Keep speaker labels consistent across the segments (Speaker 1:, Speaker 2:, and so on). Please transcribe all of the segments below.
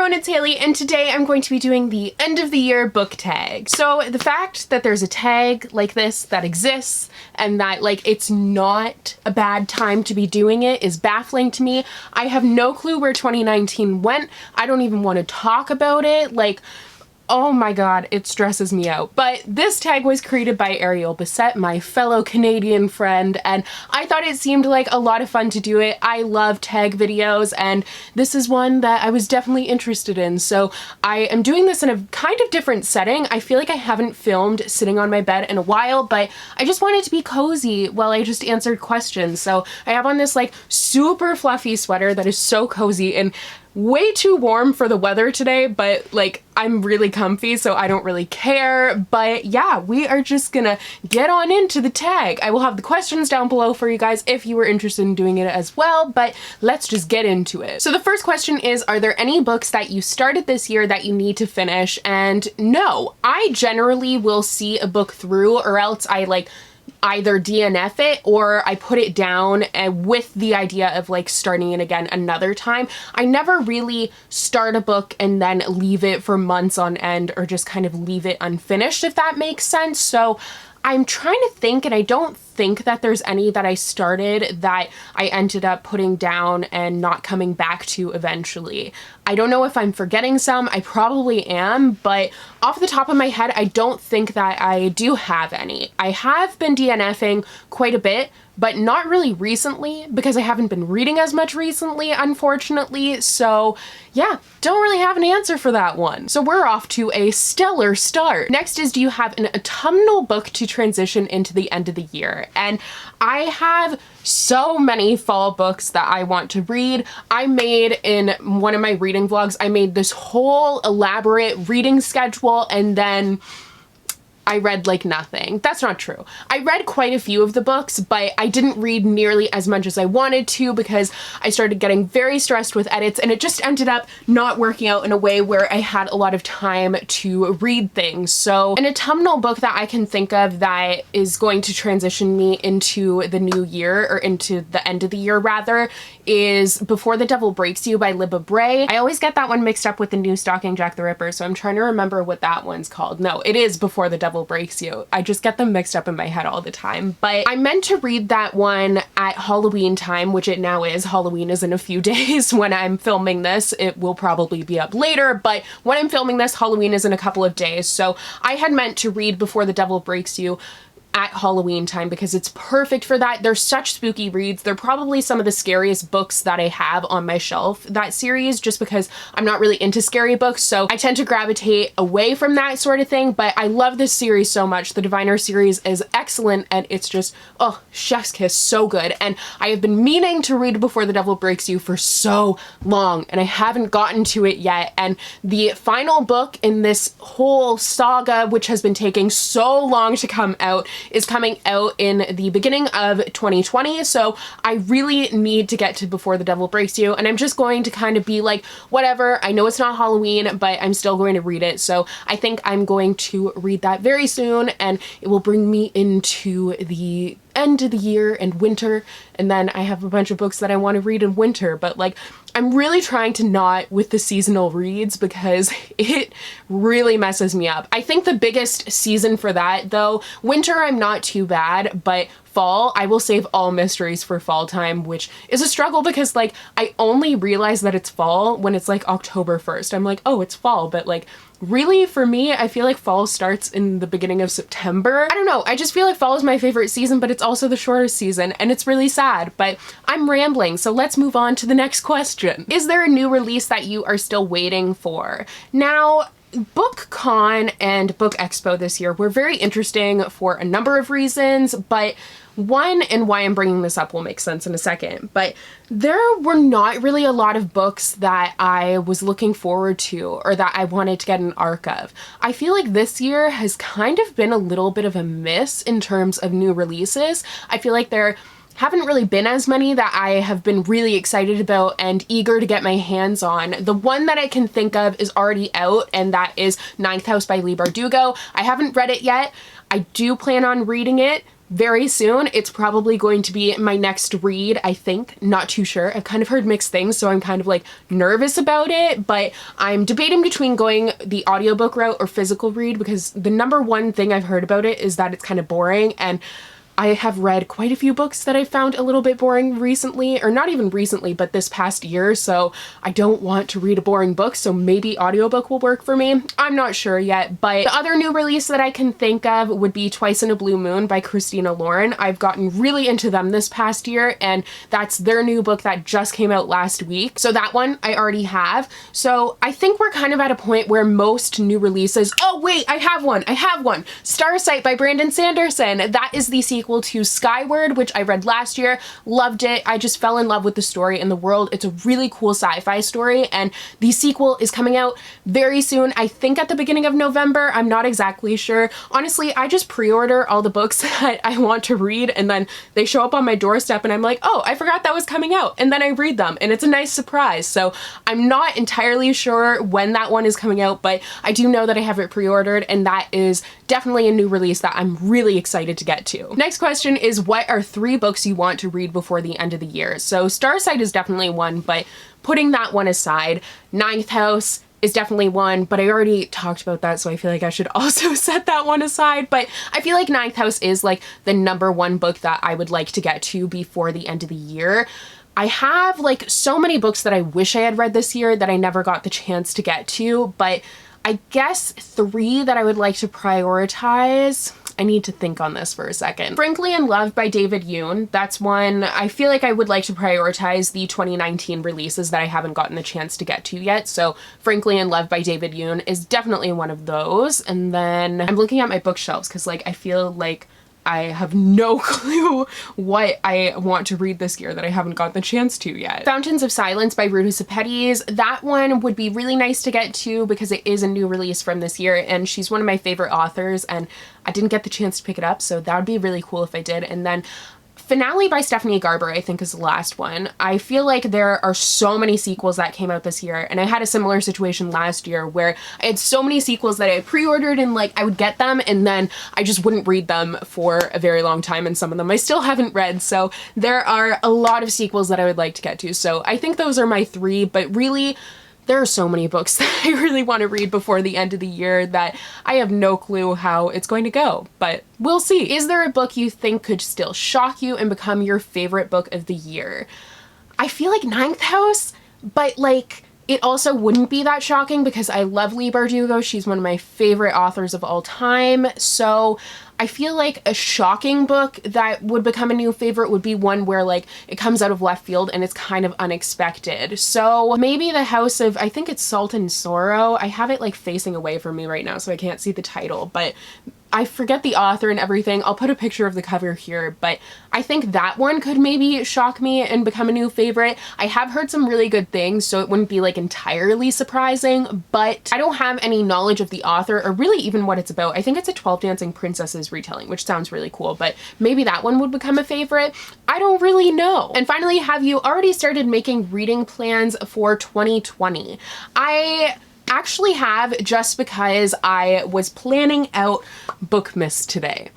Speaker 1: everyone, it's Hailey, and today I'm going to be doing the end of the year book tag. So the fact that there's a tag like this that exists and that like it's not a bad time to be doing it is baffling to me. I have no clue where 2019 went. I don't even want to talk about it. Like, oh my god, it stresses me out. But this tag was created by Ariel Bissett, my fellow Canadian friend, and I thought it seemed like a lot of fun to do it. I love tag videos, and this is one that I was definitely interested in. So I am doing this in a kind of different setting. I feel like I haven't filmed sitting on my bed in a while, but I just wanted to be cozy while I just answered questions. So I have on this like super fluffy sweater that is so cozy and way too warm for the weather today, but like I'm really comfy, so I don't really care. But yeah, we are just gonna get on into the tag. I will have the questions down below for you guys if you were interested in doing it as well, but let's just get into it. So the first question is, are there any books that you started this year that you need to finish? And no, I generally will see a book through, or else I like either DNF it or I put it down and with the idea of like starting it again another time. I never really start a book and then leave it for months on end, or just kind of leave it unfinished, if that makes sense. So I'm trying to think, and I don't think that there's any that I started that I ended up putting down and not coming back to eventually. I don't know if I'm forgetting some. I probably am, but off the top of my head, I don't think that I do have any. I have been DNFing quite a bit, but not really recently because I haven't been reading as much recently, unfortunately. So yeah, don't really have an answer for that one. So we're off to a stellar start. Next is, do you have an autumnal book to transition into the end of the year? And I have so many fall books that I want to read. I made, in one of my reading vlogs, I made this whole elaborate reading schedule, and then I read like nothing. That's not true. I read quite a few of the books, but I didn't read nearly as much as I wanted to because I started getting very stressed with edits, and it just ended up not working out in a way where I had a lot of time to read things. So an autumnal book that I can think of that is going to transition me into the new year, or into the end of the year rather, is Before the Devil Breaks You by Libba Bray. I always get that one mixed up with the new Stalking Jack the Ripper, so I'm trying to remember what that one's called. No, it is Before the Devil Breaks You. I just get them mixed up in my head all the time. But I meant to read that one at Halloween time, which it now is. Halloween is in a few days when I'm filming this. It will probably be up later, but when I'm filming this, Halloween is in a couple of days. So I had meant to read Before the Devil Breaks You at Halloween time because it's perfect for that. They're such spooky reads. They're probably some of the scariest books that I have on my shelf, that series, just because I'm not really into scary books, so I tend to gravitate away from that sort of thing. But I love this series so much. The Diviner series is excellent, and it's just, oh, chef's kiss, so good. And I have been meaning to read Before the Devil Breaks You for so long, and I haven't gotten to it yet. And the final book in this whole saga, which has been taking so long to come out, is coming out in the beginning of 2020. So I really need to get to Before the Devil Breaks You, and I'm just going to kind of be like, whatever, I know it's not Halloween, but I'm still going to read it. So I think I'm going to read that very soon, and it will bring me into the end of the year and winter. And then I have a bunch of books that I want to read in winter, but like I'm really trying to not with the seasonal reads because it really messes me up. I think the biggest season for that though, winter I'm not too bad, but fall, I will save all mysteries for fall time, which is a struggle because like I only realize that it's fall when it's like October 1st. I'm like, oh, it's fall, but like really for me, I feel like fall starts in the beginning of September. I don't know, I just feel like fall is my favorite season, but it's also the shortest season, and it's really sad. But I'm rambling, so let's move on to the next question. Is there a new release that you are still waiting for? Now, BookCon and Book Expo this year were very interesting for a number of reasons, but one, and why I'm bringing this up will make sense in a second, but there were not really a lot of books that I was looking forward to or that I wanted to get an arc of. I feel like this year has kind of been a little bit of a miss in terms of new releases. I feel like there haven't really been as many that I have been really excited about and eager to get my hands on. The one that I can think of is already out, and that is Ninth House by Leigh Bardugo. I haven't read it yet. I do plan on reading it, very soon. It's probably going to be my next read, I think. Not too sure. I've kind of heard mixed things, so I'm kind of like nervous about it, but I'm debating between going the audiobook route or physical read, because the number one thing I've heard about it is that it's kind of boring, and I have read quite a few books that I found a little bit boring recently, or not even recently, but this past year, so I don't want to read a boring book, so maybe audiobook will work for me. I'm not sure yet, but the other new release that I can think of would be Twice in a Blue Moon by Christina Lauren. I've gotten really into them this past year, and that's their new book that just came out last week. So that one I already have. So I think we're kind of at a point where most new releases, oh wait, I have one. Starsight by Brandon Sanderson. That is the sequel to Skyward, which I read last year, loved it. I just fell in love with the story and the world. It's a really cool sci-fi story, and the sequel is coming out very soon. I think at the beginning of November. I'm not exactly sure. Honestly, I just pre-order all the books that I want to read, and then they show up on my doorstep and I'm like, oh, I forgot that was coming out, and then I read them, and it's a nice surprise. So I'm not entirely sure when that one is coming out, but I do know that I have it pre-ordered, and that is definitely a new release that I'm really excited to get to. Next question is, what are 3 books you want to read before the end of the year? So Starsight is definitely one, but putting that one aside, Ninth House is definitely one, but I already talked about that, so I feel like I should also set that one aside. But I feel like Ninth House is like the number one book that I would like to get to before the end of the year. I have like so many books that I wish I had read this year that I never got the chance to get to, but I guess 3 that I would like to prioritize. I need to think on this for a second. Frankly in Love by David Yoon. That's one I feel like I would like to prioritize the 2019 releases that I haven't gotten the chance to get to yet. So Frankly in Love by David Yoon is definitely one of those. And then I'm looking at my bookshelves because like I feel like I have no clue what I want to read this year that I haven't got the chance to yet. Fountains of Silence by Ruta Sepetys. That one would be really nice to get to because it is a new release from this year, and she's one of my favorite authors, and I didn't get the chance to pick it up, so that would be really cool if I did. And then Finale by Stephanie Garber, I think, is the last one. I feel like there are so many sequels that came out this year, and I had a similar situation last year where I had so many sequels that I pre-ordered and like I would get them and then I just wouldn't read them for a very long time, and some of them I still haven't read. So there are a lot of sequels that I would like to get to. So I think those are my 3, but really there are so many books that I really want to read before the end of the year that I have no clue how it's going to go, but we'll see. Is there a book you think could still shock you and become your favorite book of the year? I feel like Ninth House, but like it also wouldn't be that shocking because I love Leigh Bardugo. She's one of my favorite authors of all time. So I feel like a shocking book that would become a new favorite would be one where like it comes out of left field and it's kind of unexpected. So maybe The House of, I think it's Salt and Sorrow. I have it like facing away from me right now, so I can't see the title, but I forget the author and everything. I'll put a picture of the cover here, but I think that one could maybe shock me and become a new favorite. I have heard some really good things, so it wouldn't be like entirely surprising, but I don't have any knowledge of the author or really even what it's about. I think it's a 12 Dancing Princesses retelling, which sounds really cool, but maybe that one would become a favorite. I don't really know. And finally, have you already started making reading plans for 2020? I actually have, just because I was planning out BookMiss today.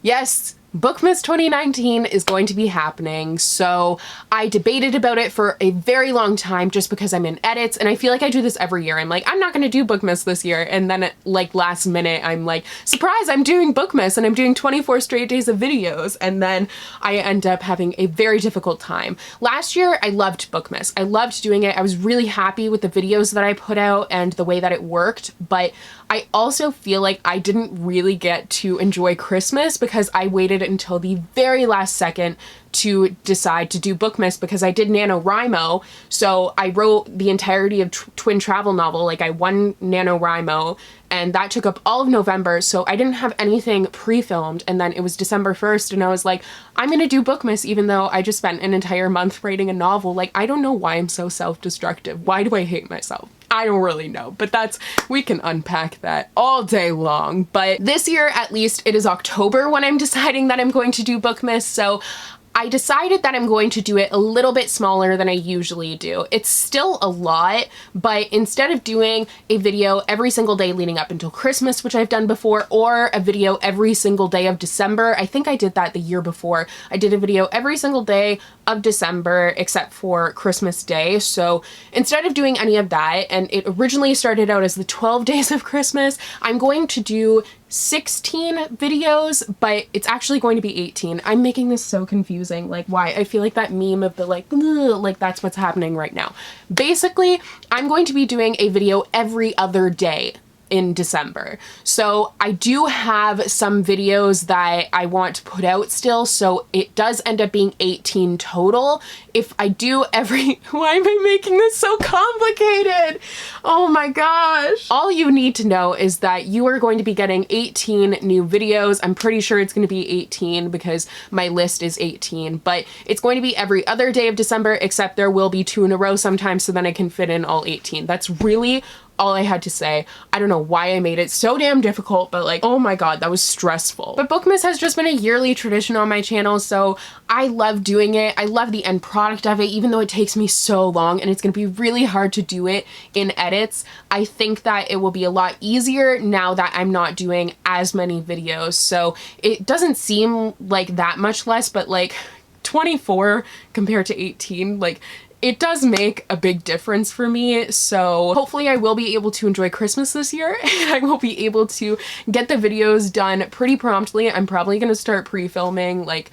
Speaker 1: Yes, BookMiss 2019 is going to be happening, so I debated about it for a very long time just because I'm in edits, and I feel like I do this every year. I'm like, I'm not gonna do BookMiss this year, and then at like last minute I'm like, surprise, I'm doing BookMiss and I'm doing 24 straight days of videos, and then I end up having a very difficult time. Last year I loved BookMiss. I loved doing it. I was really happy with the videos that I put out and the way that it worked, but I also feel like I didn't really get to enjoy Christmas because I waited until the very last second to decide to do BookMiss because I did NaNoWriMo. So I wrote the entirety of Twin Travel Novel, like I won NaNoWriMo, and that took up all of November, so I didn't have anything pre-filmed, and then it was December 1st and I was like, I'm gonna do BookMiss even though I just spent an entire month writing a novel. Like, I don't know why I'm so self-destructive. Why do I hate myself? I don't really know, but we can unpack that all day long. But this year, at least, it is October when I'm deciding that I'm going to do BookMiss, so I decided that I'm going to do it a little bit smaller than I usually do. It's still a lot, but instead of doing a video every single day leading up until Christmas, which I've done before, or a video every single day of December, I think I did that the year before. I did a video every single day of December except for Christmas Day. So instead of doing any of that, and it originally started out as the 12 days of Christmas, I'm going to do 16 videos, but it's actually going to be 18. I'm making this so confusing. Like, why? I feel like that meme of the like that's what's happening right now. Basically, I'm going to be doing a video every other day in December. So I do have some videos that I want to put out still, so it does end up being 18 total. If I do every, why am I making this so complicated? Oh my gosh. All you need to know is that you are going to be getting 18 new videos. I'm pretty sure it's going to be 18 because my list is 18, but it's going to be every other day of December, except there will be 2 in a row sometimes, so then I can fit in all 18. That's really all I had to say. I don't know why I made it so damn difficult, but like, oh my god, that was stressful. But BookMiss has just been a yearly tradition on my channel, so I love doing it. I love the end product of it, even though it takes me so long and it's gonna be really hard to do it in edits. I think that it will be a lot easier now that I'm not doing as many videos, so it doesn't seem like that much less, but like 24 compared to 18, like, it does make a big difference for me, so hopefully I will be able to enjoy Christmas this year. I will be able to get the videos done pretty promptly. I'm probably gonna start pre-filming like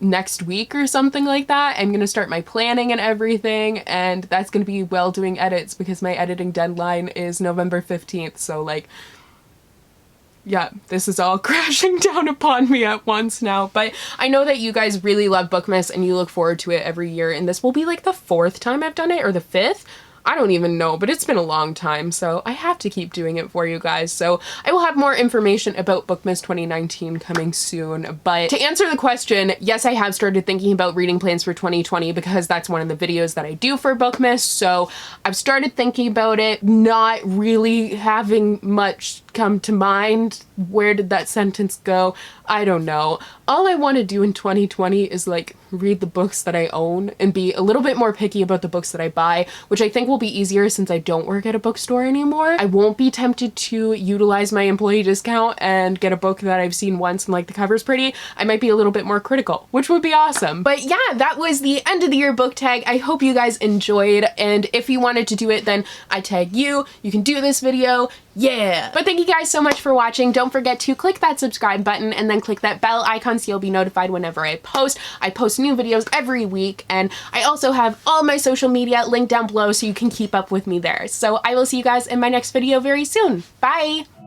Speaker 1: next week or something like that. I'm gonna start my planning and everything, and that's gonna be while doing edits because my editing deadline is November 15th, so like, yeah, this is all crashing down upon me at once now, but I know that you guys really love BookMiss and you look forward to it every year, and this will be like the 4th time I've done it, or the 5th? I don't even know, but it's been a long time, so I have to keep doing it for you guys. So I will have more information about BookMiss 2019 coming soon. But to answer the question, yes, I have started thinking about reading plans for 2020 because that's one of the videos that I do for BookMiss. So I've started thinking about it, not really having much come to mind. Where did that sentence go? I don't know. All I want to do in 2020 is like read the books that I own and be a little bit more picky about the books that I buy, which I think will be easier since I don't work at a bookstore anymore. I won't be tempted to utilize my employee discount and get a book that I've seen once and like the cover's pretty. I might be a little bit more critical, which would be awesome. But yeah, that was the end of the year book tag. I hope you guys enjoyed, and if you wanted to do it, then I tag you. You can do this video. Yeah. But thank you guys so much for watching. Don't forget to click that subscribe button and then click that bell icon so you'll be notified whenever I post. I post new videos every week, and I also have all my social media linked down below so you can keep up with me there. So I will see you guys in my next video very soon. Bye!